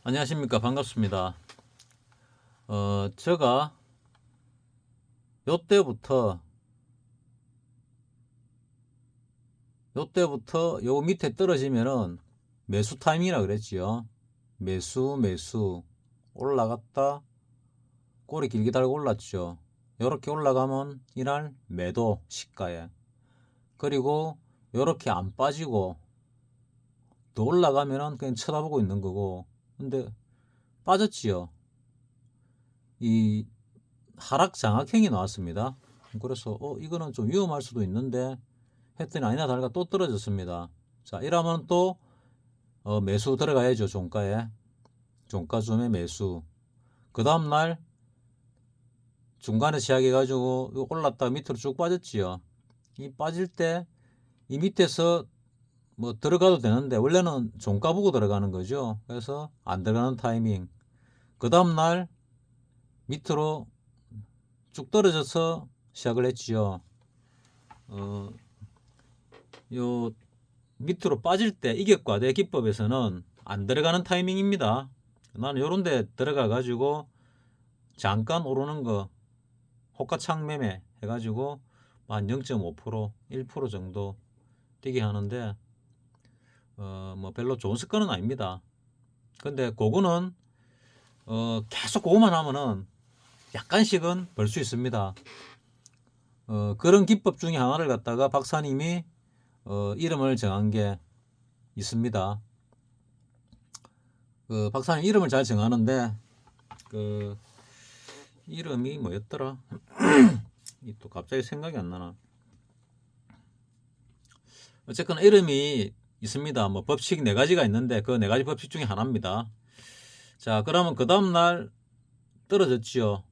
안녕하십니까. 반갑습니다. 제가 요때부터 요 밑에 떨어지면은 매수 타이밍이라 그랬지요. 매수 올라갔다 꼬리 길게 달고 올랐죠. 요렇게 올라가면 이날 매도 시가에, 그리고 요렇게 안 빠지고 더 올라가면은 그냥 쳐다보고 있는 거고. 근데 빠졌지요. 이 하락 장악형이 나왔습니다. 그래서 이거는 좀 위험할 수도 있는데 했더니 아니나 다를까 또 떨어졌습니다. 자, 이러면 또 매수 들어가야죠. 종가쯤에 매수. 그 다음날 중간에 시작해가지고 올랐다가 밑으로 쭉 빠졌지요. 이 빠질 때 이 밑에서 뭐 들어가도 되는데 원래는 종가 보고 들어가는 거죠. 그래서 안 들어가는 타이밍. 그 다음날 밑으로 쭉 떨어져서 시작을 했지요. 요 밑으로 빠질 때 이격과대 기법에서는 안 들어가는 타이밍입니다. 나는 요런 데 들어가 가지고 잠깐 오르는 거 호가창 매매 해가지고 한 0.5% 1% 정도 뛰게 하는데 뭐 별로 좋은 습관은 아닙니다. 근데 그거는 계속 그거만 하면은 약간씩은 벌 수 있습니다. 그런 기법 중에 하나를 갖다가 박사님이 이름을 정한 게 있습니다. 그 박사님 이름을 잘 정하는데 그 이름이 뭐였더라? 또 갑자기 생각이 안 나나. 어쨌거나 이름이 있습니다. 뭐 법칙 네 가지가 있는데 그 네 가지 법칙 중에 하나입니다. 자, 그러면 그 다음 날 떨어졌지요.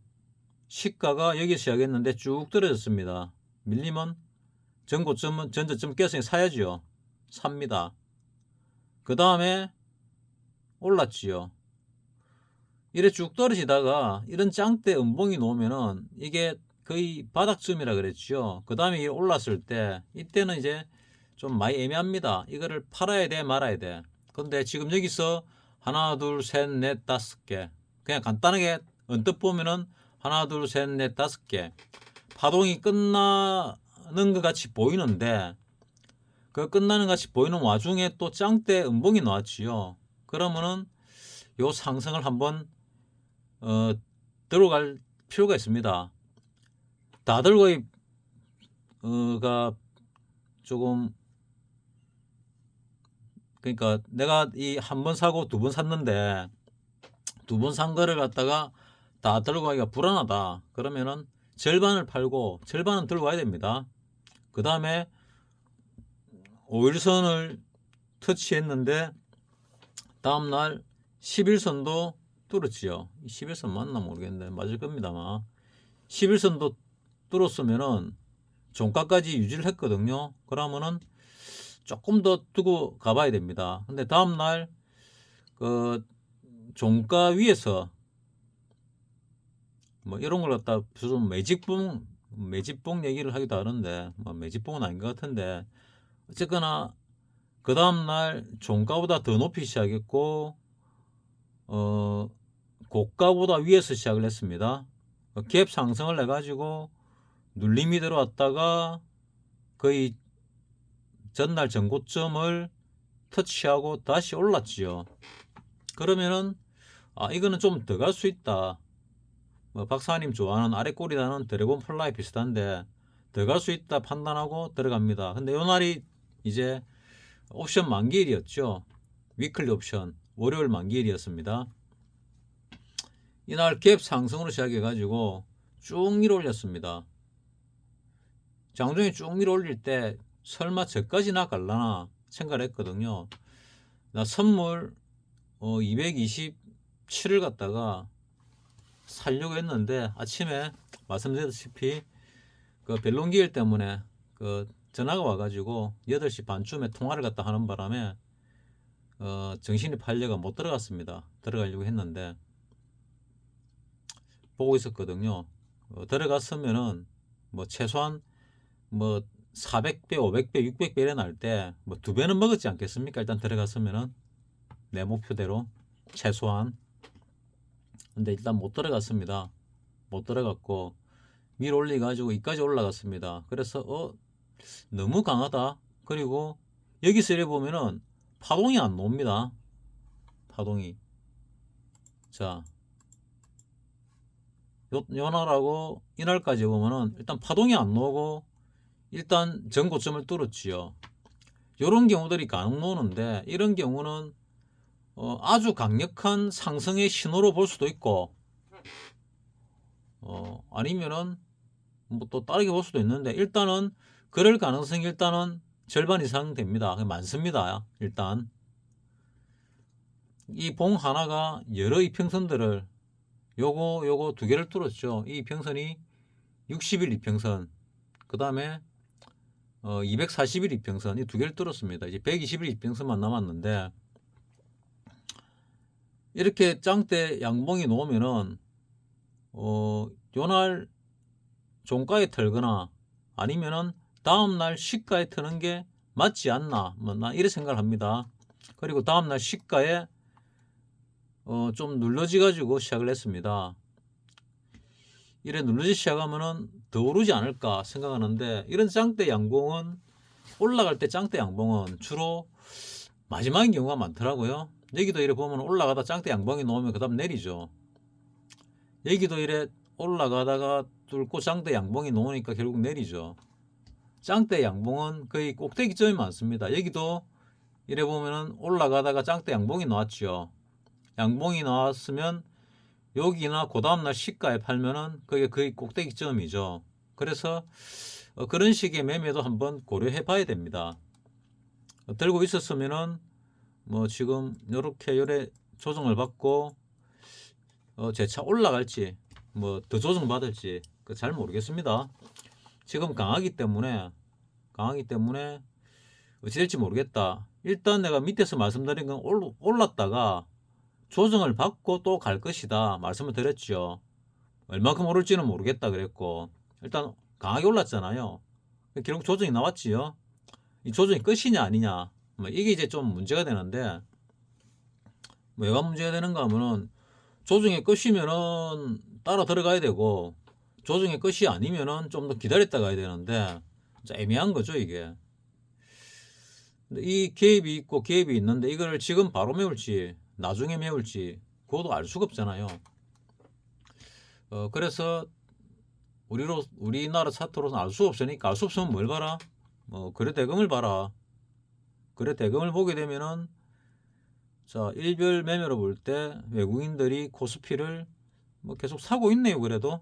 시가가 여기 시작했는데 쭉 떨어졌습니다. 밀리면 전고점은 전저점 깨서 사야지요. 삽니다. 그 다음에 올랐지요. 이래 쭉 떨어지다가 이런 짱대 음봉이 놓으면은 이게 거의 바닥쯤이라 그랬죠. 그 다음에 올랐을 때 이때는 이제 좀 많이 애매합니다. 이거를 팔아야 돼 말아야 돼. 근데 지금 여기서 하나 둘셋넷 다섯 개, 그냥 간단하게 언뜻 보면은 하나 둘셋넷 다섯 개 파동이 끝나는 것 같이 보이는데, 그 끝나는 것 같이 보이는 와중에 또 짱대 음봉이 나왔지요. 그러면은 요 상승을 한번 들어갈 필요가 있습니다. 다들 거의 가 조금, 그러니까 내가 이 한 번 사고 두 번 샀는데 두 번 산 거를 갖다가 다 들고 가기가 불안하다. 그러면은 절반을 팔고 절반은 들고 가야 됩니다. 그 다음에 5일선을 터치했는데 다음날 11선도 뚫었지요. 11선 맞나 모르겠는데 맞을 겁니다만 11선도 뚫었으면은 종가까지 유지를 했거든요. 그러면은 조금 더 두고 가봐야 됩니다. 근데 다음날 그 종가 위에서 뭐 이런 걸 갖다 무슨 매집봉 얘기를 하기도 하는데 뭐 매집봉은 아닌 것 같은데, 어쨌거나 그 다음날 종가보다 더 높이 시작했고 고가보다 위에서 시작을 했습니다. 갭 상승을 해가지고 눌림이 들어왔다가 거의 전날 전고점을 터치하고 다시 올랐지요. 그러면은 이거는 좀 더 갈 수 있다. 뭐 박사님 좋아하는 아래 꼬리다는 드래곤 플라이 비슷한데 더 갈 수 있다 판단하고 들어갑니다. 근데 요 날이 이제 옵션 만기일이었죠. 위클리 옵션 월요일 만기일이었습니다. 이날 갭 상승으로 시작해 가지고 쭉 밀어 올렸습니다. 장중에 쭉 밀어 올릴 때 설마 저까지나 갈라나 생각을 했거든요. 나 선물 227을 갖다가 살려고 했는데 아침에 말씀드렸다시피 그 벨롱기일 때문에 그 전화가 와가지고 8시 반쯤에 통화를 갖다 하는 바람에 정신이 팔려가 못 들어갔습니다. 들어가려고 했는데 보고 있었거든요. 들어갔으면은 뭐 최소한 뭐 400배, 500배, 600배 일어날 때 뭐 2배는 먹었지 않겠습니까? 일단 들어갔으면은 내 목표대로. 최소한. 근데 일단 못 들어갔습니다. 못 들어갔고 밀 올리 가지고 이까지 올라갔습니다. 그래서 너무 강하다. 그리고 여기서 이래 보면은 파동이 안 나옵니다. 파동이. 자, 요날하고 이날까지 보면은 일단 파동이 안 나오고 일단 전고점을 뚫었지요. 요런 경우들이 간혹 나오는데 이런 경우는 아주 강력한 상승의 신호로 볼 수도 있고 아니면은 뭐 또 다르게 볼 수도 있는데 일단은 그럴 가능성이 일단은 절반 이상 됩니다. 많습니다. 일단 이 봉 하나가 여러 이평선들을 요거 두 개를 뚫었죠. 이 이평선이 60일 이평선, 그 다음에 240일 이평선 이 두 개를 뚫었습니다. 이제 120일 이평선만 남았는데 이렇게 짱대 양봉이 놓으면은 요날 종가에 털거나 아니면은 다음날 시가에 트는 게 맞지 않나, 뭐 나 이래 생각을 합니다. 그리고 다음날 시가에 좀 눌러지 가지고 시작을 했습니다. 이래 눌러지 시작하면은 더 오르지 않을까 생각하는데 이런 짱대 양봉은 올라갈 때 짱대 양봉은 주로 마지막인 경우가 많더라고요. 여기도 이래 보면 올라가다 짱대 양봉이 나오면 그 다음 내리죠. 여기도 이래 올라가다가 뚫고 짱대 양봉이 나오니까 결국 내리죠. 짱대 양봉은 거의 꼭대기점이 많습니다. 여기도 이래 보면은 올라가다가 짱대 양봉이 나왔죠. 양봉이 나왔으면 여기나 그 다음날 시가에 팔면은 그게 거의 꼭대기점이죠. 그래서 그런 식의 매매도 한번 고려해 봐야 됩니다. 들고 있었으면은 뭐 지금 요래 조정을 받고 재차 올라갈지 뭐 더 조정 받을지 잘 모르겠습니다. 지금 강하기 때문에 어찌 될지 모르겠다. 일단 내가 밑에서 말씀드린 건 올랐다가 조정을 받고 또 갈 것이다 말씀을 드렸죠. 얼마큼 오를지는 모르겠다 그랬고 일단 강하게 올랐잖아요. 결국 조정이 나왔지요. 이 조정이 끝이냐 아니냐 뭐 이게 이제 좀 문제가 되는데 뭐가 문제가 되는가 하면은 조정의 끝이면은 따라 들어가야 되고 조정의 끝이 아니면은 좀 더 기다렸다 가야 되는데 애매한 거죠 이게. 이 갭이 있고 갭이 있는데 이걸 지금 바로 메울지 나중에 메울지 그것도 알 수가 없잖아요. 그래서 우리나라 차트로는 알 수 없으니까 알 수 없으면 뭘 봐라? 거래 대금을 봐라. 거래 대금을 보게 되면은 자 일별 매매로 볼 때 외국인들이 코스피를 뭐 계속 사고 있네요. 그래도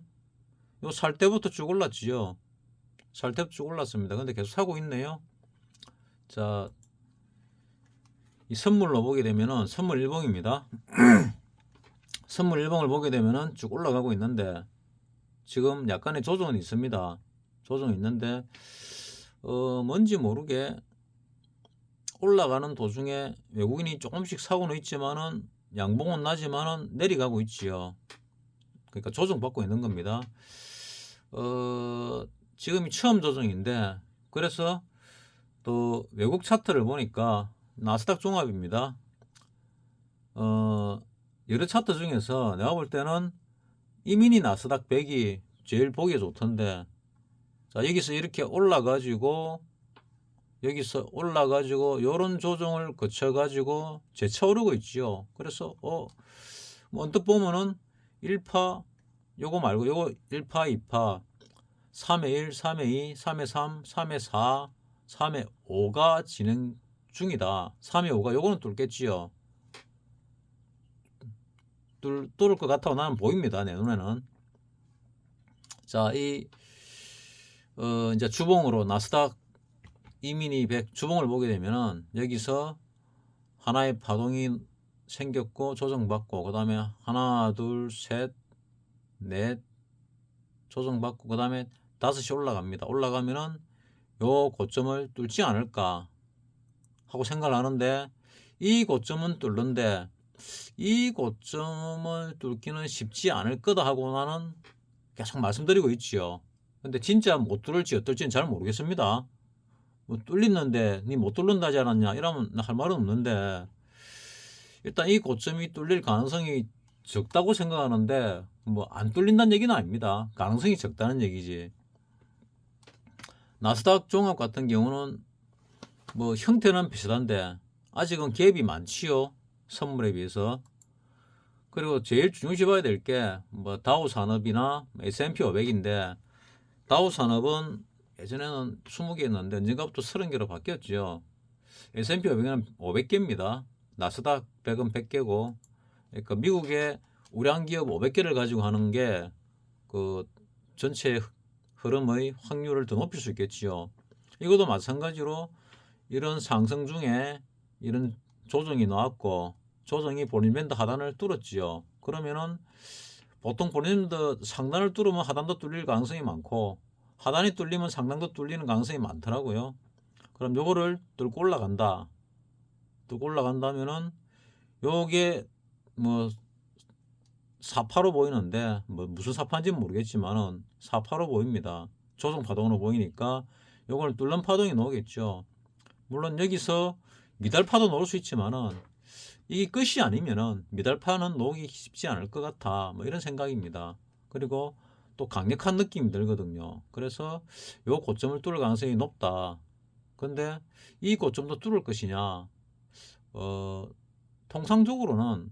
요 살 때부터 쭉 올랐지요. 살 때부터 쭉 올랐습니다. 근데 계속 사고 있네요. 자, 이 선물로 보게 되면은 선물 일봉입니다. 선물 일봉을 보게 되면은 쭉 올라가고 있는데 지금 약간의 조정은 있습니다. 조정이 있는데 뭔지 모르게 올라가는 도중에 외국인이 조금씩 사고는 있지만은 양봉은 나지만은 내려가고 있지요. 그러니까 조정받고 있는 겁니다. 지금이 처음 조정인데 그래서 또 외국 차트를 보니까 나스닥 종합입니다. 여러 차트 중에서 내가 볼 때는 이민희 나스닥 100이 제일 보기에 좋던데 자 여기서 이렇게 올라가지고 요런 조정을 거쳐가지고 재차 오르고 있지요. 그래서 뭐 언뜻 보면은 1파 요거 말고 요거 1파 2파 3회 1 3회 2 3회 3 3회 4 3회 5가 진행 중이다. 3회 5가 요거는 뚫겠지요. 뚫을 것 같다고 나는 보입니다. 내 눈에는. 자, 이제 주봉으로 나스닥 이미니 100 주봉을 보게 되면은 여기서 하나의 파동이 생겼고 조정받고 그 다음에 하나 둘 셋 넷 조정받고 그 다음에 5시 올라갑니다. 올라가면은 요 고점을 뚫지 않을까 하고 생각을 하는데 이 고점은 뚫는데 이 고점을 뚫기는 쉽지 않을 거다 하고 나는 계속 말씀드리고 있지요. 근데 진짜 못 뚫을지 어떨지는 잘 모르겠습니다. 뭐 뚫리는데 니 못 뚫는다지 않았냐 이러면 할 말은 없는데 일단 이 고점이 뚫릴 가능성이 적다고 생각하는데 뭐 안 뚫린다는 얘기는 아닙니다. 가능성이 적다는 얘기지. 나스닥 종합 같은 경우는 뭐 형태는 비슷한데 아직은 갭이 많지요. 선물에 비해서. 그리고 제일 중요시 봐야 될 게 뭐 다우 산업이나 S&P 500인데 다우 산업은 예전에는 20개였는데 언젠가부터 30개로 바뀌었죠. S&P 500은 500개입니다. 나스닥 100은 100개고, 그러니까 미국의 우량 기업 500개를 가지고 하는 게 그 전체 흐름의 확률을 더 높일 수 있겠지요. 이것도 마찬가지로 이런 상승 중에 이런 조정이 나왔고 조정이 볼린밴드 하단을 뚫었지요. 그러면은 보통 볼린밴드 상단을 뚫으면 하단도 뚫릴 가능성이 많고 하단이 뚫리면 상단도 뚫리는 가능성이 많더라고요. 그럼 요거를 뚫고 올라간다. 뚫고 올라간다면은 요게 뭐 사파로 보이는데 뭐 무슨 사파인지는 모르겠지만은 사파로 보입니다. 조정 파동으로 보이니까 요걸 뚫는 파동이 나오겠죠. 물론 여기서 미달파도 나올 수 있지만은 이게 끝이 아니면은 미달파는 나오기 쉽지 않을 것 같아. 뭐 이런 생각입니다. 그리고 또 강력한 느낌이 들거든요. 그래서 요 고점을 뚫을 가능성이 높다. 근데 이 고점도 뚫을 것이냐? 통상적으로는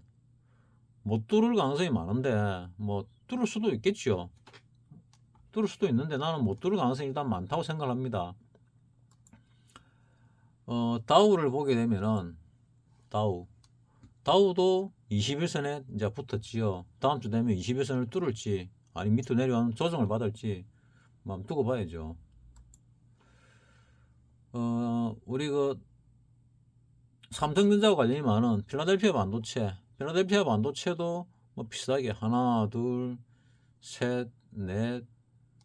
못 뚫을 가능성이 많은데 뭐 뚫을 수도 있겠죠. 뚫을 수도 있는데 나는 못 뚫을 가능성이 일단 많다고 생각합니다. 다우를 보게 되면은 다우도 21선에 이제 붙었지요. 다음 주 되면 21선을 뚫을지 아니 밑으로 내려가는 조정을 받을지 한번 두고 봐야죠. 우리 그 삼성전자와 관련이 많은 필라델피아 반도체도 뭐 비슷하게 하나, 둘, 셋, 넷,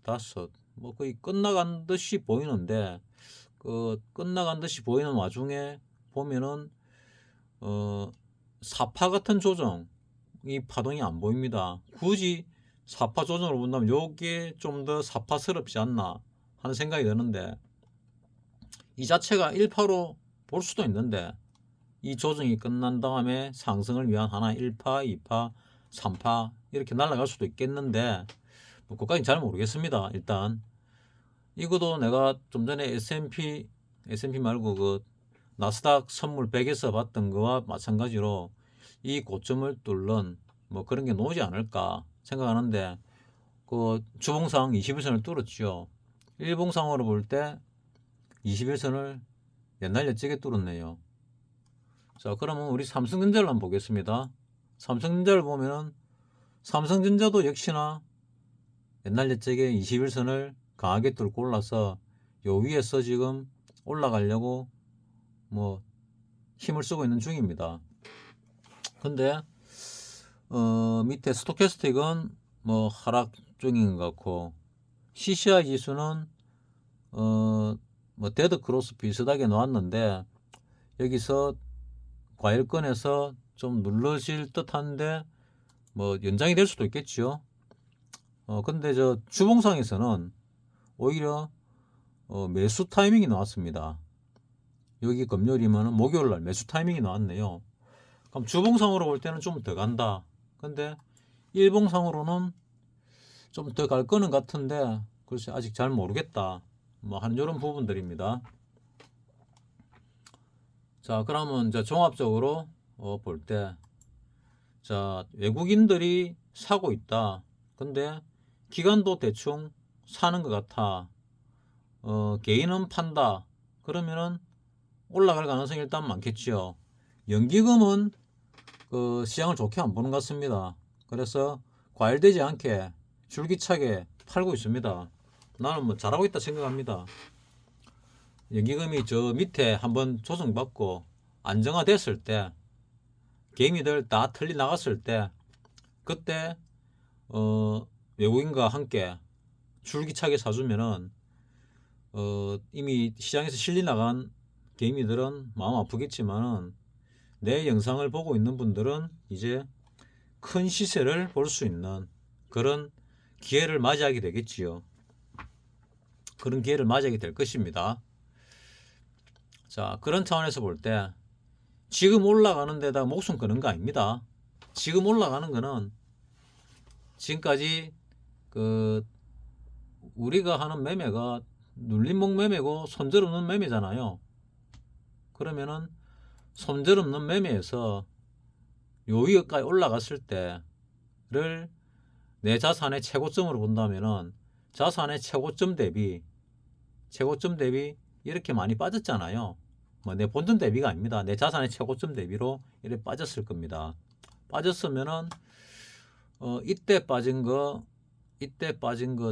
다섯 뭐 거의 끝나간 듯이 보이는데 그 끝나간 듯이 보이는 와중에 보면은 사파 같은 조정 이 파동이 안 보입니다. 굳이 사파 조정으로 본다면 요게 좀 더 사파스럽지 않나 하는 생각이 드는데 이 자체가 1파로 볼 수도 있는데 이 조정이 끝난 다음에 상승을 위한 하나 1파, 2파, 3파 이렇게 날아갈 수도 있겠는데 뭐 그까지는 잘 모르겠습니다. 일단 이것도 내가 좀 전에 S&P 말고 그 나스닥 선물 100에서 봤던 거와 마찬가지로 이 고점을 뚫는 뭐 그런 게 나오지 않을까 생각하는데 그 주봉상 21선을 뚫었죠. 일봉상으로 볼 때 21선을 옛날 옛적에 뚫었네요. 자, 그러면 우리 삼성전자를 한번 보겠습니다. 삼성전자를 보면은 삼성전자도 역시나 옛날 옛적에 21선을 강하게 뚫고 올라서 요 위에서 지금 올라가려고 뭐 힘을 쓰고 있는 중입니다. 근데 밑에 스토캐스틱은 뭐 하락 중인 것 같고 CCI 지수는 뭐 데드 크로스 비슷하게 나왔는데 여기서 과열권에서 좀 눌러질 듯한데 뭐 연장이 될 수도 있겠죠. 근데 저 주봉상에서는 오히려 매수 타이밍이 나왔습니다. 여기 금요일이면 목요일 날 매수 타이밍이 나왔네요. 그럼 주봉상으로 볼 때는 좀 더 간다. 근데 일봉상으로는 좀 더 갈 거는 같은데 글쎄 아직 잘 모르겠다. 뭐 하는 이런 부분들입니다. 자, 그러면 이제 종합적으로 볼 때, 자, 외국인들이 사고 있다. 근데 기관도 대충 사는 것 같아. 개인은 판다. 그러면은 올라갈 가능성이 일단 많겠지요. 연기금은 그 시장을 좋게 안 보는 것 같습니다. 그래서 과열되지 않게 줄기차게 팔고 있습니다. 나는 뭐 잘하고 있다 생각합니다. 연기금이 저 밑에 한번 조정받고 안정화됐을 때 개미들 다 털리 나갔을 때 그때 외국인과 함께 줄기차게 사주면은 이미 시장에서 실리 나간 개미들은 마음 아프겠지만은 내 영상을 보고 있는 분들은 이제 큰 시세를 볼 수 있는 그런 기회를 맞이하게 되겠지요. 그런 기회를 맞이하게 될 것입니다. 자, 그런 차원에서 볼 때 지금 올라가는 데다 목숨 거는 거 아닙니다. 지금 올라가는 거는 지금까지 그 우리가 하는 매매가 눌림목 매매고 손절없는 매매잖아요. 그러면은 손절없는 매매에서 요 위에까지 올라갔을 때를 내 자산의 최고점으로 본다면은 자산의 최고점 대비 이렇게 많이 빠졌잖아요. 뭐 내 본전 대비가 아닙니다. 내 자산의 최고점 대비로 이렇게 빠졌을 겁니다. 빠졌으면은 이때 빠진 거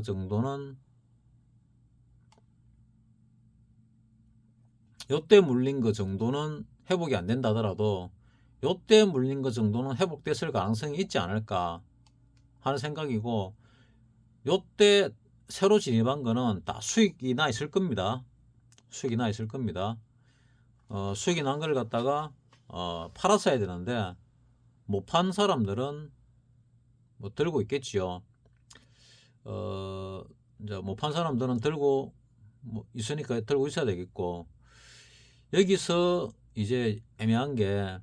정도는 요때 물린 거 정도는 회복이 안 된다 하더라도 요때 물린 거 정도는 회복됐을 가능성이 있지 않을까 하는 생각이고, 요때 새로 진입한 거는 다 수익이 나 있을 겁니다. 수익이 난 걸 갖다가 팔았어야 되는데 못 판 사람들은 뭐 들고 있겠지요. 이제 못 판 사람들은 들고 뭐 있으니까 들고 있어야 되겠고, 여기서 이제 애매한 게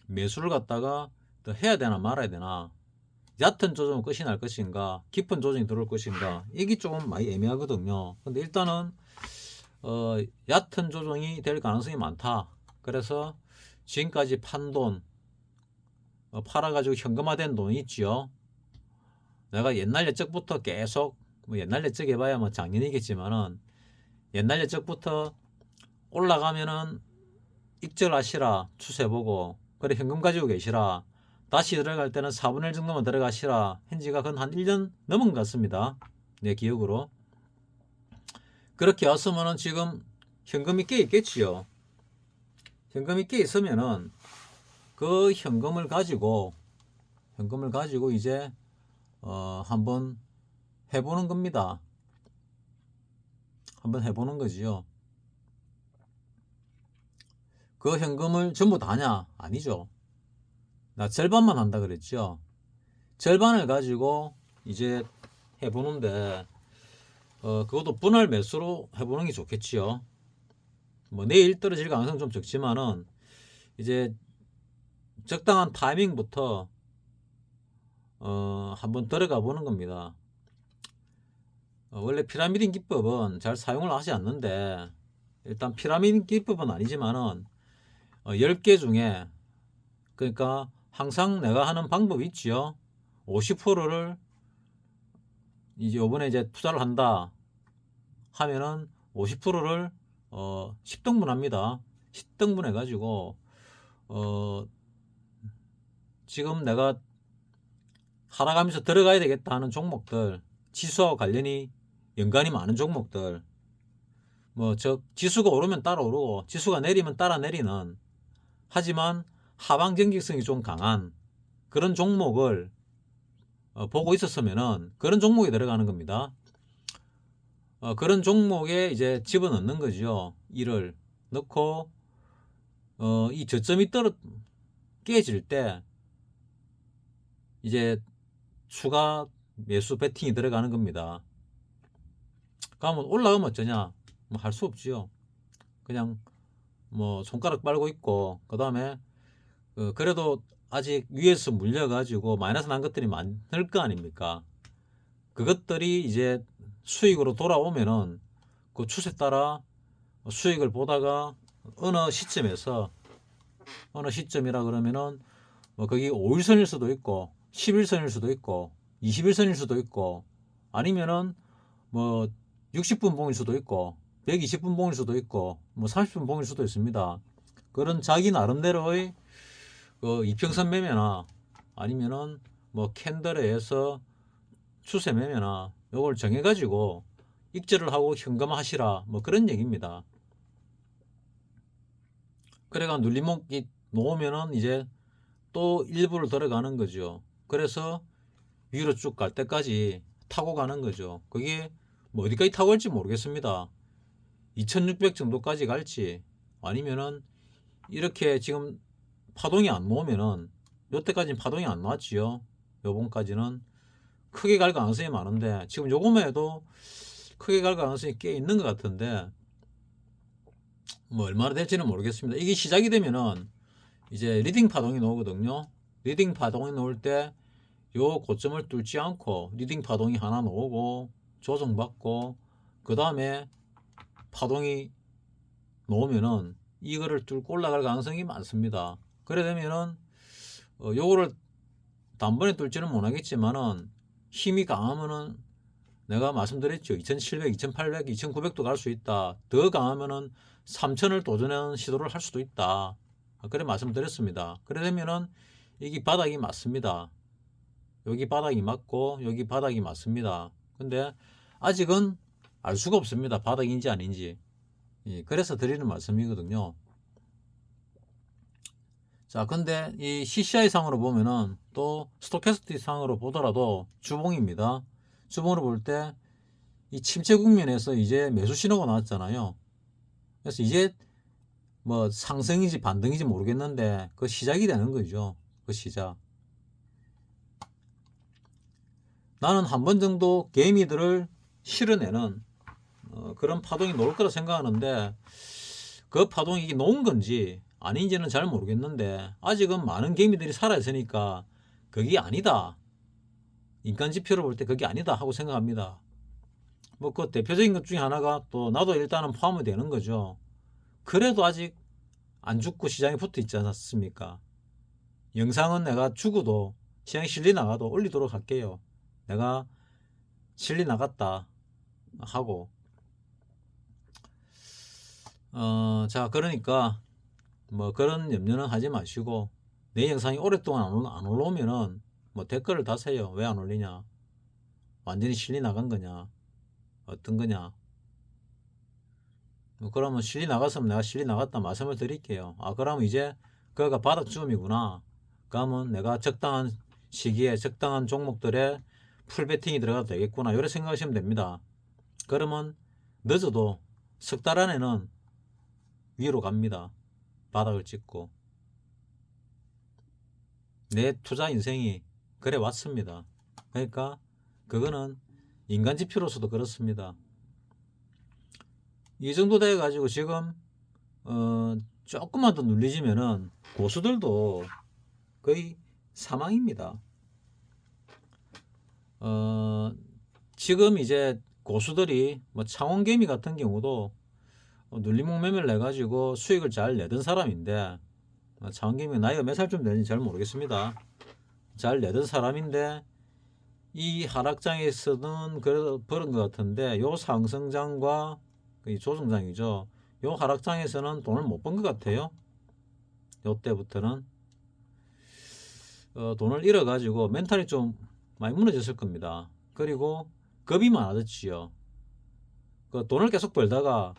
매수를 갖다가 더 해야 되나 말아야 되나, 얕은 조정은 끝이 날 것인가 깊은 조정이 들어올 것인가, 이게 조금 많이 애매하거든요. 근데 일단은 얕은 조정이 될 가능성이 많다. 그래서 지금까지 판 돈, 팔아가지고 현금화된 돈이 있지요. 내가 옛날 예적부터 계속 뭐 옛날 예적 해봐야 뭐 작년이겠지만은 옛날 예적부터 올라가면은 익절하시라, 추세 보고, 그래 현금 가지고 계시라, 다시 들어갈 때는 4분의 1 정도만 들어가시라 한 지가 한 1년 넘은 것 같습니다. 내 기억으로. 그렇게 왔으면은 지금 현금이 꽤 있겠지요. 현금이 꽤 있으면은 그 현금을 가지고 이제 한번 해보는 겁니다. 한번 해보는 거지요. 그 현금을 전부 다냐? 아니죠. 나 절반만 한다 그랬죠. 절반을 가지고 이제 해보는데 그것도 분할 매수로 해보는 게 좋겠지요. 뭐 내일 떨어질 가능성 좀 적지만은 이제 적당한 타이밍부터 한번 들어가 보는 겁니다. 원래 피라미드 기법은 잘 사용을 하지 않는데, 일단 피라미드 기법은 아니지만은 10개 중에, 그러니까 항상 내가 하는 방법이 있지요. 50%를 이제 요번에 이제 투자를 한다 하면은 50%를 10등분 합니다. 10등분 해가지고 지금 내가 하락하면서 들어가야 되겠다 하는 종목들, 지수와 관련이 연관이 많은 종목들, 뭐 지수가 오르면 따라 오르고 지수가 내리면 따라 내리는, 하지만 하방 경직성이 좀 강한 그런 종목을 보고 있었으면은 그런 종목에 들어가는 겁니다. 그런 종목에 이제 집어넣는 거죠. 이를 넣고 이 저점이 깨질 때 이제 추가 매수 베팅이 들어가는 겁니다. 그러면 올라가면 어쩌냐? 뭐 할 수 없지요. 그냥 뭐 손가락 빨고 있고, 그 다음에 그래도 아직 위에서 물려가지고 마이너스 난 것들이 많을 거 아닙니까? 그것들이 이제 수익으로 돌아오면은 그 추세 따라 수익을 보다가 어느 시점이라 그러면은 뭐 거기 5일선일 수도 있고 10일선일 수도 있고 21선일 수도 있고, 아니면은 뭐 60분 봉일 수도 있고 120분 봉일 수도 있고 뭐 30분 봉일 수도 있습니다. 그런 자기 나름대로의 그 이평선 매매나 아니면은 뭐 캔들에 의해서 추세 매매나 요걸 정해 가지고 익절을 하고 현금화하시라, 뭐 그런 얘기입니다. 그래가 눌림목이 놓으면은 이제 또 일부를 들어가는 거죠. 그래서 위로 쭉 갈 때까지 타고 가는 거죠. 그게 뭐 어디까지 타고 갈지 모르겠습니다. 2600 정도까지 갈지, 아니면은 이렇게 지금 파동이 안 나오면은, 요때까지는 파동이 안 나왔지요. 요번까지는 크게 갈 가능성이 많은데, 지금 요거만 해도 크게 갈 가능성이 꽤 있는 것 같은데 뭐 얼마나 될지는 모르겠습니다. 이게 시작이 되면은 이제 리딩 파동이 나오거든요. 리딩 파동이 나올 때 요 고점을 뚫지 않고 리딩 파동이 하나 나오고 조정받고 그 다음에 파동이 나오면은 이거를 뚫고 올라갈 가능성이 많습니다. 그래 되면은 요거를 단번에 뚫지는 못하겠지만은 힘이 강하면은 내가 말씀드렸죠. 2700, 2800, 2900도 갈 수 있다. 더 강하면은 3000을 도전하는 시도를 할 수도 있다. 그래 말씀드렸습니다. 그래 되면은 이게 바닥이 맞습니다. 여기 바닥이 맞고 여기 바닥이 맞습니다. 근데 아직은 알 수가 없습니다. 바닥인지 아닌지. 그래서 드리는 말씀이거든요. 자, 근데 이 CCI 상으로 보면은 또 스토캐스틱 상으로 보더라도 주봉입니다. 주봉으로 볼 때 이 침체 국면에서 이제 매수 신호가 나왔잖아요. 그래서 이제 뭐 상승인지 반등인지 모르겠는데 그 시작이 되는 거죠. 그 시작. 나는 한 번 정도 개미들을 실어내는 그런 파동이 나올 거라 생각하는데 그 파동이 이게 놓은 건지 아닌지는 잘 모르겠는데 아직은 많은 개미들이 살아있으니까 그게 아니다. 인간 지표를 볼 때 그게 아니다 하고 생각합니다. 뭐 그 대표적인 것 중에 하나가 또 나도 일단은 포함이 되는 거죠. 그래도 아직 안 죽고 시장에 붙어 있지 않습니까? 영상은 내가 죽어도 시장에 실리 나가도 올리도록 할게요. 내가 실리 나갔다 하고 자 그러니까 뭐 그런 염려는 하지 마시고 내 영상이 오랫동안 안 올라오면은 뭐 댓글을 다세요. 왜 안 올리냐, 완전히 실리 나간 거냐, 어떤 거냐. 그러면 실리 나갔으면 내가 실리 나갔다 말씀을 드릴게요. 그러면 이제 그가 바닥주음이구나. 그러면 내가 적당한 시기에 적당한 종목들에 풀베팅이 들어가도 되겠구나, 이렇게 생각하시면 됩니다. 그러면 늦어도 석 달 안에는 위로 갑니다. 바닥을 찍고. 내 투자 인생이 그래 왔습니다. 그러니까 그거는 인간 지표로서도 그렇습니다. 이 정도 돼 가지고 지금 조금만 더 눌리지면은 고수들도 거의 사망입니다. 지금 이제 고수들이 뭐 창원개미 같은 경우도 눌림목 매매를 내가지고 수익을 잘 내던 사람인데, 창원개미 나이가 몇 살쯤 되는지 잘 모르겠습니다. 잘 내던 사람인데 이 하락장에서는 그래도 버는 것 같은데 요 상승장과 이 조정장이죠. 요 하락장에서는 돈을 못 번 것 같아요. 요 때부터는 돈을 잃어가지고 멘탈이 좀 많이 무너졌을 겁니다. 그리고 겁이 많아졌지요. 그 돈을 계속 벌다가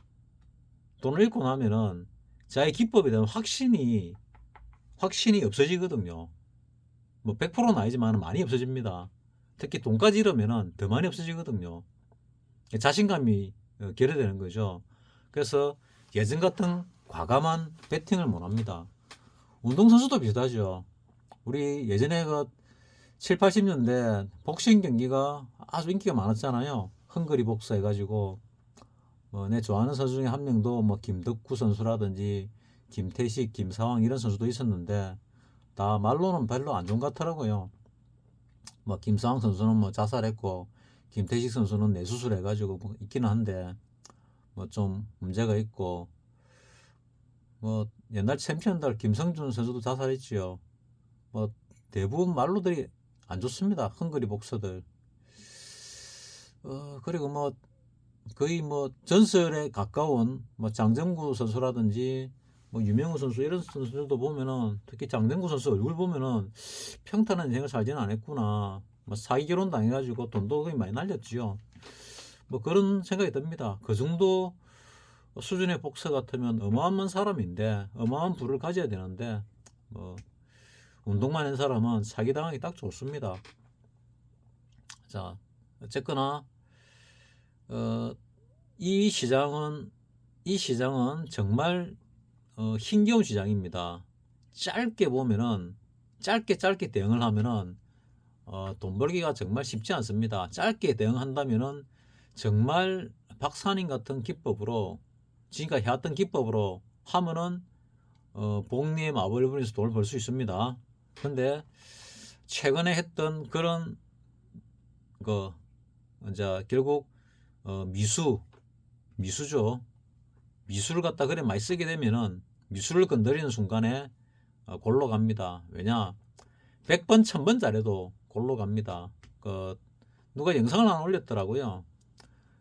돈을 잃고 나면은 자기 기법에 대한 확신이 없어지거든요. 뭐 100%는 아니지만 많이 없어집니다. 특히 돈까지 잃으면은 더 많이 없어지거든요. 자신감이 결여되는 거죠. 그래서 예전 같은 과감한 배팅을 못 합니다. 운동선수도 비슷하죠. 우리 예전에 그 7, 80년대 복싱 경기가 아주 인기가 많았잖아요. 헝그리 복서 해가지고 내 좋아하는 선수 중에 한 명도 뭐 김덕구 선수라든지 김태식, 김사왕 이런 선수도 있었는데 다 말로는 별로 안 좋은 것 같더라고요. 뭐 김사왕 선수는 뭐 자살했고 김태식 선수는 뇌수술 해가지고 뭐 있기는 한데 뭐 좀 문제가 있고, 뭐 옛날 챔피언들 김성준 선수도 자살했지요. 뭐 대부분 말로들이 안 좋습니다. 헝그리 복서들. 그리고 뭐 거의 뭐 전설에 가까운 뭐 장정구 선수라든지 뭐 유명우 선수 이런 선수들도 보면은, 특히 장정구 선수 얼굴 보면은 평탄한 인생을 살지는 않았구나. 뭐 사기 결혼 당해가지고 돈도 거의 많이 날렸지요. 뭐 그런 생각이 듭니다. 그 정도 수준의 복서 같으면 어마어마한 사람인데, 어마어마한 부를 가져야 되는데 뭐 운동만 한 사람은 사기당하기 딱 좋습니다. 자, 어쨌거나 이 시장은 정말 힘겨운 시장입니다. 짧게 보면은 짧게 대응을 하면은 돈 벌기가 정말 쉽지 않습니다. 짧게 대응한다면은 정말 박사님 같은 기법으로, 지금까지 해왔던 기법으로 하면은 복리의 마법을 부리면서 돈을 벌 수 있습니다. 근데 최근에 했던 그런 거 이제 결국 미수죠. 미수를 갖다 그래 많이 쓰게 되면은 미수를 건드리는 순간에 골로 갑니다. 왜냐 100번 1000번 잘해도 골로 갑니다. 누가 영상을 하나 올렸더라고요.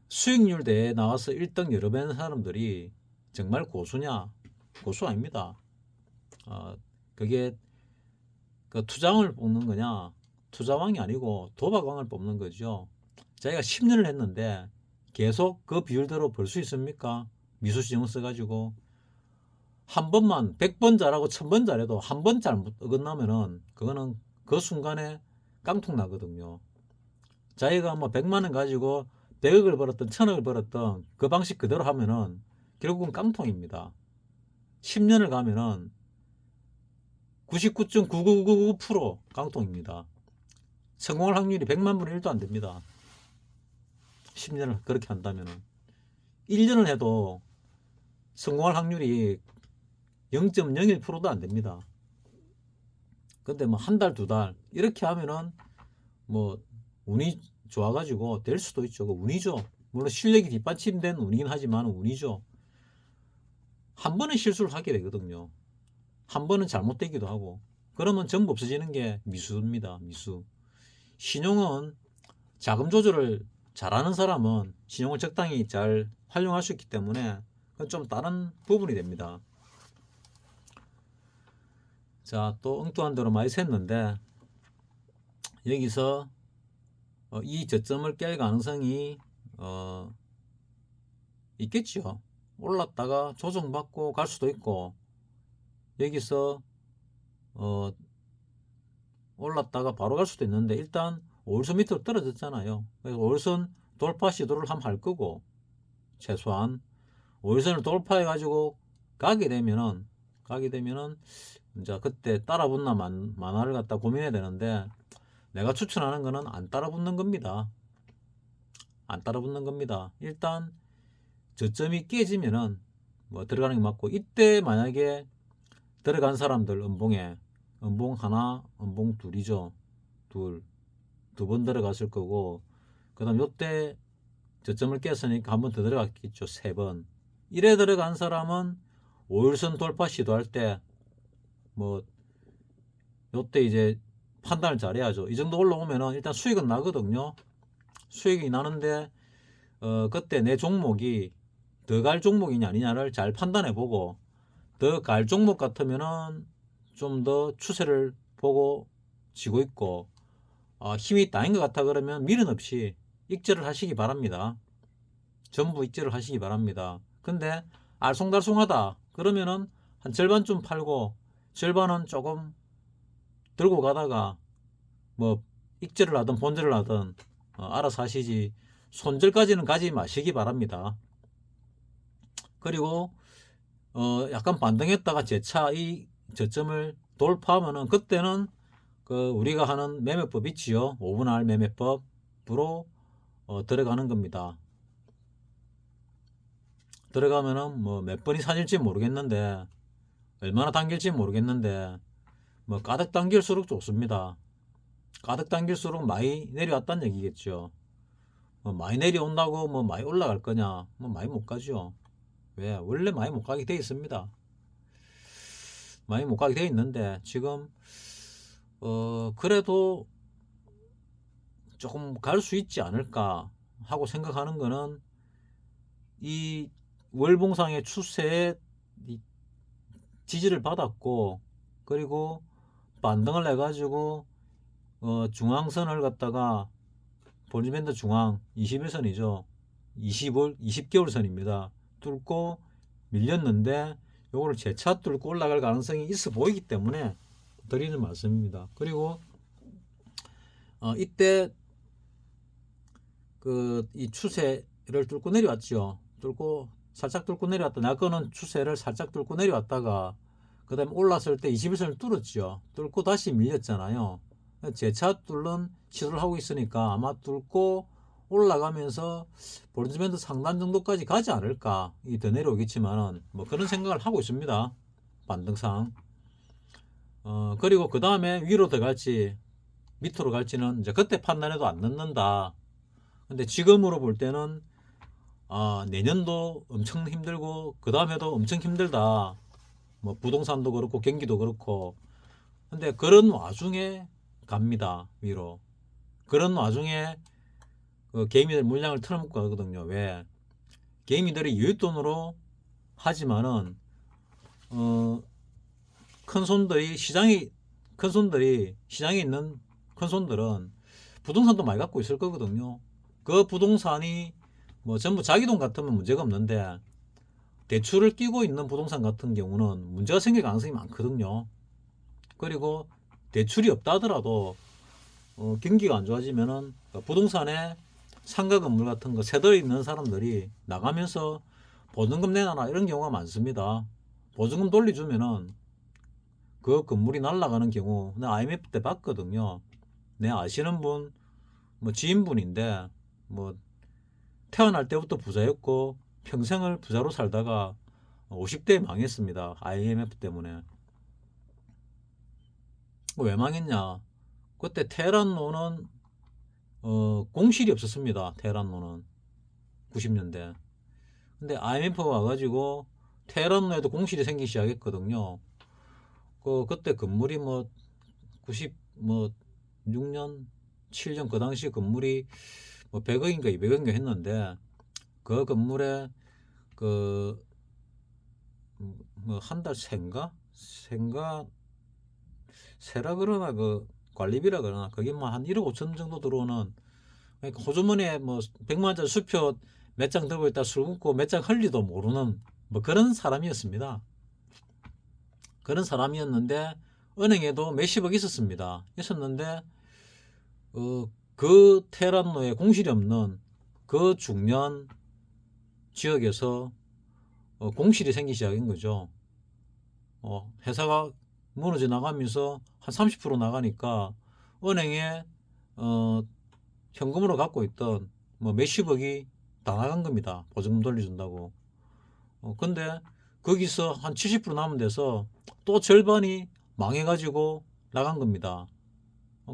수익률 대회에 나와서 1등 여러 번 한 사람들이 정말 고수냐? 고수 아닙니다. 그게 투자왕을 뽑는 거냐? 투자왕이 아니고 도박왕을 뽑는 거죠. 자기가 10년을 했는데 계속 그 비율대로 벌 수 있습니까? 미수시정 써가지고 한 번만 100번 잘하고 1000번 잘해도 한 번 잘못 어긋나면은 그거는 그 순간에 깡통 나거든요. 자기가 뭐 100만 원 가지고 100억을 벌었던 1000억을 벌었던 그 방식 그대로 하면은 결국은 깡통입니다. 10년을 가면은 99.9999% 깡통입니다. 성공할 확률이 100만 분의 1도 안 됩니다. 10년을 그렇게 한다면은 1년을 해도 성공할 확률이 0.01%도 안 됩니다. 근데 뭐 한 달, 두 달 이렇게 하면은 뭐 운이 좋아가지고 될 수도 있죠. 그 운이죠. 물론 실력이 뒷받침된 운이긴 하지만 운이죠. 한 번은 실수를 하게 되거든요. 한 번은 잘못되기도 하고. 그러면 전부 없어지는 게 미수입니다. 미수. 신용은 자금 조절을 잘하는 사람은 신용을 적당히 잘 활용할 수 있기 때문에 그건 좀 다른 부분이 됩니다. 자, 또 엉뚱한 대로 많이 샜는데 여기서 이 저점을 깰 가능성이 있겠죠. 올랐다가 조정받고 갈 수도 있고 여기서 올랐다가 바로 갈 수도 있는데 일단 5일선 밑으로 떨어졌잖아요. 그래서 5일선 돌파 시도를 한번 할 거고 최소한 5일선을 돌파해 가지고 가게 되면은 이제 그때 따라붙나 만화를 갖다 고민해야 되는데 내가 추천하는 거는 안 따라붙는 겁니다. 안 따라붙는 겁니다. 일단 저점이 깨지면은 뭐 들어가는 게 맞고 이때 만약에 들어간 사람들 음봉에 음봉 하나, 음봉 둘이죠. 두 번 들어갔을 거고 그 다음 요때 저점을 깼으니까 한 번 더 들어갔겠죠. 3번. 이래 들어간 사람은 5일선 돌파 시도할 때 뭐 요때 이제 판단을 잘해야죠. 이 정도 올라오면은 일단 수익은 나거든요. 수익이 나는데 그때 내 종목이 더 갈 종목이냐 아니냐를 잘 판단해 보고 더 갈 종목 같으면은 좀 더 추세를 보고 지고 있고 힘이 다인 것 같아 그러면 미련 없이 익절을 하시기 바랍니다. 전부 익절을 하시기 바랍니다. 근데 알쏭달쏭하다 그러면은 한 절반쯤 팔고 절반은 조금 들고 가다가 뭐 익절을 하든 본절을 하든 알아서 하시지 손절까지는 가지 마시기 바랍니다. 그리고 약간 반등했다가 재차 이 저점을 돌파하면은 그때는 그 우리가 하는 매매법 있지요. 5분할 매매법으로 들어가는 겁니다. 들어가면은 뭐 몇 번이 사질지 모르겠는데 얼마나 당길지 모르겠는데 뭐 가득 당길수록 좋습니다. 가득 당길수록 많이 내려왔다는 얘기겠죠. 뭐 많이 내려온다고 뭐 많이 올라갈 거냐? 뭐 많이 못 가죠. 왜? 원래 많이 못 가게 돼 있습니다. 많이 못 가게 돼 있는데 지금 그래도 조금 갈 수 있지 않을까 하고 생각하는 거는 이 월봉상의 추세에 지지를 받았고 그리고 반등을 해가지고 중앙선을 갖다가 볼리밴드 중앙 21선이죠. 20개월 선입니다. 뚫고 밀렸는데 요거를 재차 뚫고 올라갈 가능성이 있어 보이기 때문에 드리는 말씀입니다. 그리고 이때 이 추세를 뚫고 내려왔죠. 살짝 뚫고 내려왔다. 나거는 추세를 살짝 뚫고 내려왔다가 그 다음에 올랐을 때 21선을 뚫었죠. 뚫고 다시 밀렸잖아요. 재차 뚫는 시도를 하고 있으니까 아마 뚫고 올라가면서 볼린저밴드 상단 정도까지 가지 않을까. 더 내려오겠지만은 뭐 그런 생각을 하고 있습니다. 반등상. 그리고 그 다음에 위로 들어갈지 밑으로 갈지는 이제 그때 판단해도 안 늦는다. 근데 지금으로 볼 때는 내년도 엄청 힘들고 그 다음에도 엄청 힘들다. 뭐 부동산도 그렇고 경기도 그렇고. 근데 그런 와중에 갑니다. 위로. 그런 와중에 그 개미들 물량을 틀어먹고 가거든요. 왜? 개미들이 유입돈으로 하지만은 큰 손들이 시장에 있는 큰 손들은 부동산도 많이 갖고 있을 거거든요. 그 부동산이 뭐 전부 자기 돈 같으면 문제가 없는데 대출을 끼고 있는 부동산 같은 경우는 문제가 생길 가능성이 많거든요. 그리고 대출이 없다 하더라도 경기가 안 좋아지면은 부동산에 상가 건물 같은 거 세대에 있는 사람들이 나가면서 보증금 내놔라 이런 경우가 많습니다. 보증금 돌려주면은 그 건물이 날아가는 경우 내가 IMF 때 봤거든요. 내 아시는 분, 뭐 지인분인데 뭐 태어날 때부터 부자였고 평생을 부자로 살다가 50대에 망했습니다. IMF 때문에. 왜 망했냐? 그때 테헤란로는 공실이 없었습니다. 테헤란로는 90년대. 근데 IMF가 와가지고 테헤란로에도 공실이 생기기 시작했거든요. 그때 건물이 뭐 96년 7년 그 당시 건물이 뭐 100억인가 200억인가 했는데 그 건물에 그 뭐 한 달 세라 그러나 그 관리비라 그러나 그게 뭐 한 1억 5천 정도 들어오는, 그러니까 호주머니에 뭐 100만 원짜리 수표 몇 장 들고 있다 술 먹고 몇 장 흘리도 모르는 뭐 그런 사람이었습니다. 그런 사람이었는데 은행에도 몇십억 있었는데 그 테헤란로에 공실이 없는 그 중년 지역에서 공실이 생기기 시작한 거죠. 회사가 무너져 나가면서 한 30% 나가니까 은행에 현금으로 갖고 있던 뭐 몇십억이 다 나간 겁니다. 보증금 돌려준다고. 근데 거기서 한 70% 남은 데서 또 절반이 망해가지고 나간 겁니다.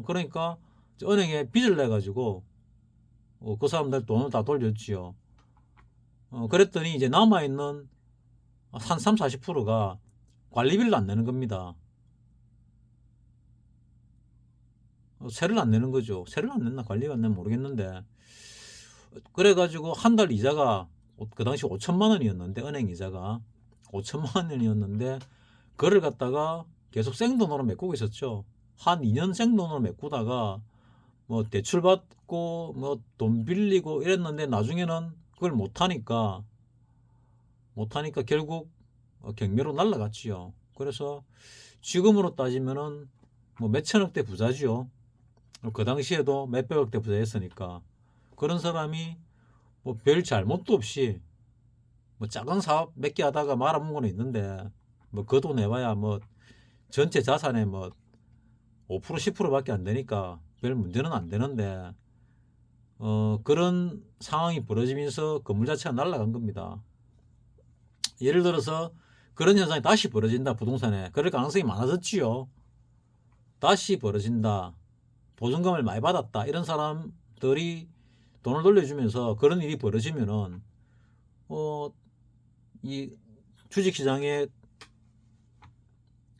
그러니까 은행에 빚을 내가지고 그 사람들 돈을 다 돌렸지요. 그랬더니 이제 남아있는 한 3, 40%가 관리비를 안 내는 겁니다. 세를 안 내는 거죠. 세를 안 냈나 관리비 안 내면 모르겠는데, 그래가지고 한 달 이자가 그 당시 5천만 원이었는데 은행 이자가 5천만 원이었는데 그를 갖다가 계속 생돈으로 메꾸고 있었죠. 한 2년 생돈으로 메꾸다가 뭐 대출 받고 뭐 돈 빌리고 이랬는데 나중에는 그걸 못하니까 결국 경매로 날라갔지요. 그래서 지금으로 따지면은 뭐 몇천억대 부자지요. 그 당시에도 몇백억대 부자였으니까. 그런 사람이 뭐 별 잘못도 없이 뭐 작은 사업 몇 개 하다가 말아먹은 거는 있는데 뭐 그 돈 내봐야 뭐 전체 자산의 뭐 5% 10%밖에 안 되니까 별 문제는 안 되는데 그런 상황이 벌어지면서 건물 자체가 날아간 겁니다. 예를 들어서 그런 현상이 다시 벌어진다. 부동산에 그럴 가능성이 많아졌지요. 다시 벌어진다. 보증금을 많이 받았다. 이런 사람들이 돈을 돌려주면서 그런 일이 벌어지면은 이 주식시장에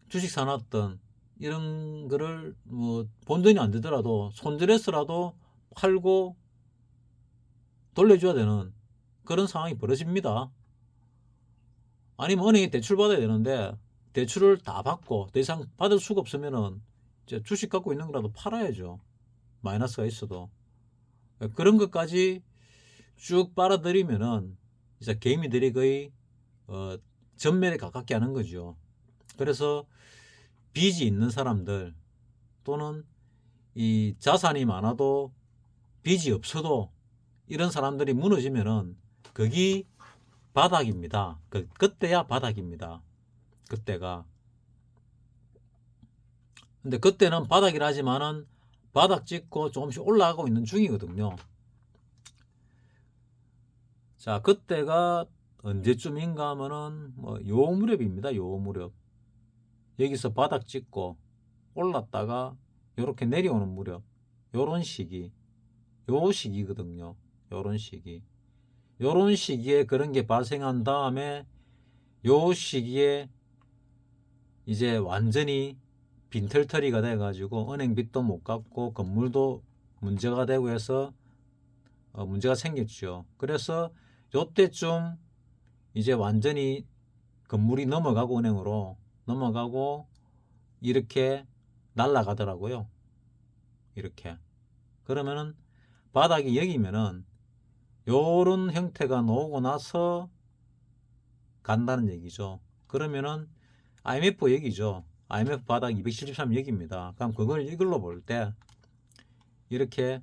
주식 사놨던 이런 거를 뭐 본전이 안 되더라도 손절해서라도 팔고 돌려줘야 되는 그런 상황이 벌어집니다. 아니면 은행에 대출 받아야 되는데 대출을 다 받고 더 이상 받을 수가 없으면은 이제 주식 갖고 있는 거라도 팔아야죠. 마이너스가 있어도. 그런 것까지 쭉 빨아들이면은 이제 개미들이 거의 전멸에 가깝게 하는 거죠. 그래서 빚이 있는 사람들 또는 이 자산이 많아도 빚이 없어도 이런 사람들이 무너지면은 거기 바닥입니다. 그때야 바닥입니다. 그때가. 근데 그때는 바닥이라 하지만은 바닥 찍고 조금씩 올라가고 있는 중이거든요. 자, 그때가 언제쯤인가 하면은 뭐 요 무렵입니다. 요 무렵. 여기서 바닥 찍고 올랐다가 이렇게 내려오는 무렵 요런 시기, 요 시기거든요. 요런 시기. 요런 시기에 그런 게 발생한 다음에 요 시기에 이제 완전히 빈털터리가 돼 가지고 은행 빚도 못 갚고 건물도 문제가 되고 해서 문제가 생겼죠. 그래서 요때쯤 이제 완전히 건물이 넘어가고 은행으로 넘어가고 이렇게 날아가더라고요. 이렇게. 그러면은 바닥이 여기면은 요런 형태가 나오고 나서 간다는 얘기죠. 그러면은 IMF 여기죠. IMF 바닥 273 여기입니다. 그럼 그걸 이걸로 볼 때 이렇게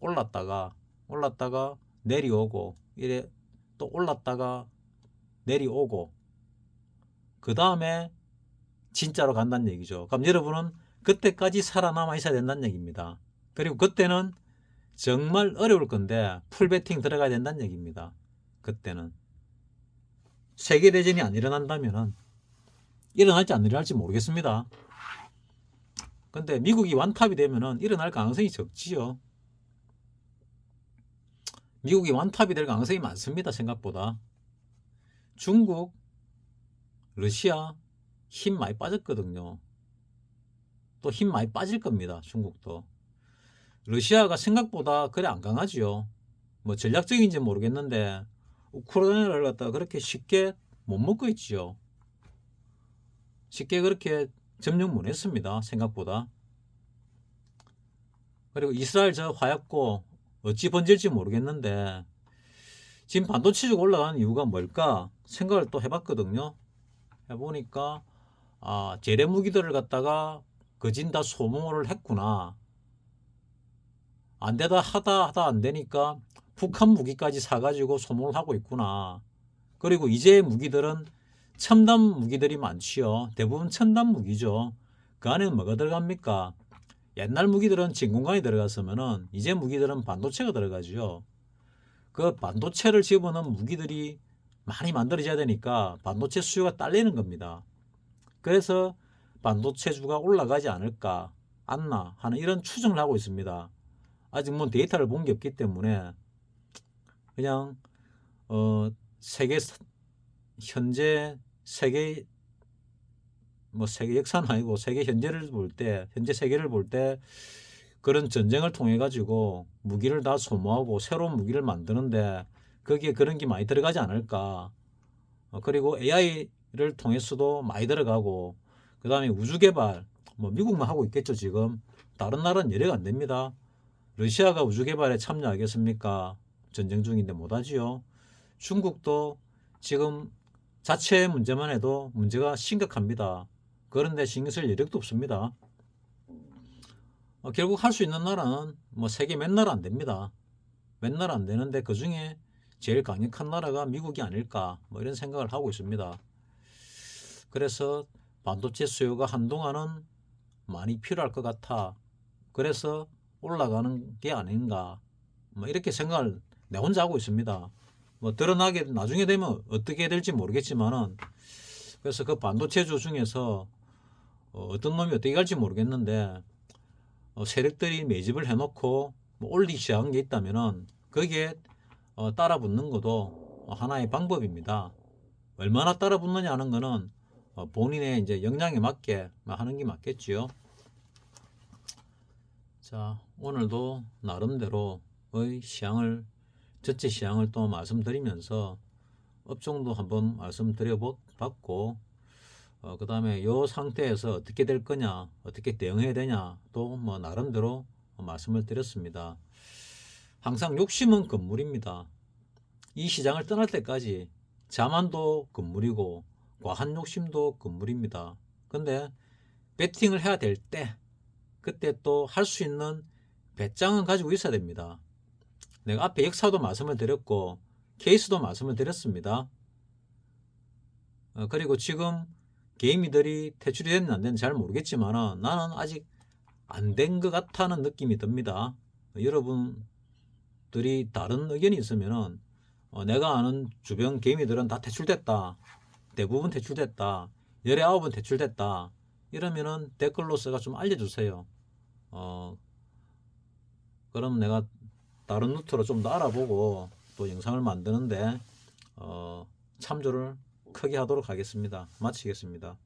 올랐다가 내려오고 이래 또 올랐다가 내려오고 그 다음에 진짜로 간다는 얘기죠. 그럼 여러분은 그때까지 살아남아 있어야 된다는 얘기입니다. 그리고 그때는 정말 어려울 건데 풀베팅 들어가야 된다는 얘기입니다. 그때는 세계대전이 안 일어난다면은 일어날지 안 일어날지 모르겠습니다. 근데 미국이 완탑이 되면은 일어날 가능성이 적지요. 미국이 완탑이 될 가능성이 많습니다. 생각보다. 중국, 러시아 힘 많이 빠졌거든요. 또 힘 많이 빠질 겁니다. 중국도. 러시아가 생각보다 그래 안 강하지요. 뭐 전략적인지 모르겠는데 우크라이나를 갖다가 그렇게 쉽게 못 먹고 있지요. 쉽게 그렇게 점령 못 했습니다. 생각보다. 그리고 이스라엘 저 화약고 어찌 번질지 모르겠는데 지금 반도체주가 올라가는 이유가 뭘까 생각을 또 해봤거든요. 해보니까 재래 무기들을 갖다가 거진 다 소모를 했구나. 안 되다 하다 안 되니까 북한 무기까지 사가지고 소모를 하고 있구나. 그리고 이제 무기들은 첨단 무기들이 많지요. 대부분 첨단 무기죠. 그 안에는 뭐가 들어갑니까? 옛날 무기들은 진공관이 들어갔으면은 이제 무기들은 반도체가 들어가죠. 그 반도체를 집어넣은 무기들이 많이 만들어져야 되니까 반도체 수요가 딸리는 겁니다. 그래서 반도체주가 올라가지 않을까 않나 하는 이런 추정을 하고 있습니다. 아직 뭐 데이터를 본 게 없기 때문에 그냥 세계 현재 세계 뭐 세계 역사는 아니고 세계 현재를 볼 때 현재 세계를 볼 때 그런 전쟁을 통해 가지고 무기를 다 소모하고 새로운 무기를 만드는데 거기에 그런 게 많이 들어가지 않을까. 그리고 AI를 통해서도 많이 들어가고 그 다음에 우주 개발 뭐 미국만 하고 있겠죠. 지금 다른 나라는 열애가 안 됩니다. 러시아가 우주 개발에 참여하겠습니까? 전쟁 중인데 못하지요. 중국도 지금 자체 문제만 해도 문제가 심각합니다. 그런데 신경 쓸 여력도 없습니다. 결국 할 수 있는 나라는 뭐 세계 몇 나라 안 됩니다. 몇 나라 안 되는데 그 중에 제일 강력한 나라가 미국이 아닐까 뭐 이런 생각을 하고 있습니다. 그래서 반도체 수요가 한동안은 많이 필요할 것 같아. 그래서 올라가는 게 아닌가 뭐 이렇게 생각을 내 혼자 하고 있습니다. 뭐 드러나게 나중에 되면 어떻게 될지 모르겠지만은 그래서 그 반도체주 중에서 어떤 놈이 어떻게 갈지 모르겠는데 세력들이 매집을 해놓고 뭐 올리기 시작한 게 있다면은 거기에 따라 붙는 것도 하나의 방법입니다. 얼마나 따라 붙느냐 하는 거는 본인의 이제 역량에 맞게 하는 게 맞겠지요. 자, 오늘도 나름대로의 전체 시향을 또 말씀드리면서 업종도 한번 말씀드려 봤고 그 다음에 이 상태에서 어떻게 될 거냐 어떻게 대응해야 되냐 또 뭐 나름대로 말씀을 드렸습니다. 항상 욕심은 건물입니다. 이 시장을 떠날 때까지 자만도 건물이고 과한 욕심도 건물입니다. 근데 베팅을 해야 될 때 그때 또 할 수 있는 배짱은 가지고 있어야 됩니다. 내가 앞에 역사도 말씀을 드렸고 케이스도 말씀을 드렸습니다. 그리고 지금 개미들이 퇴출이 됐는지 안 됐는지 잘 모르겠지만 나는 아직 안 된 것 같다는 느낌이 듭니다. 여러분들이 다른 의견이 있으면 내가 아는 주변 개미들은 다 퇴출됐다. 대부분 퇴출됐다. 19번 대출됐다. 이러면은 댓글로서가 좀 알려주세요. 그럼 내가 다른 루트로 좀 더 알아보고 또 영상을 만드는데 참조를 크게 하도록 하겠습니다. 마치겠습니다.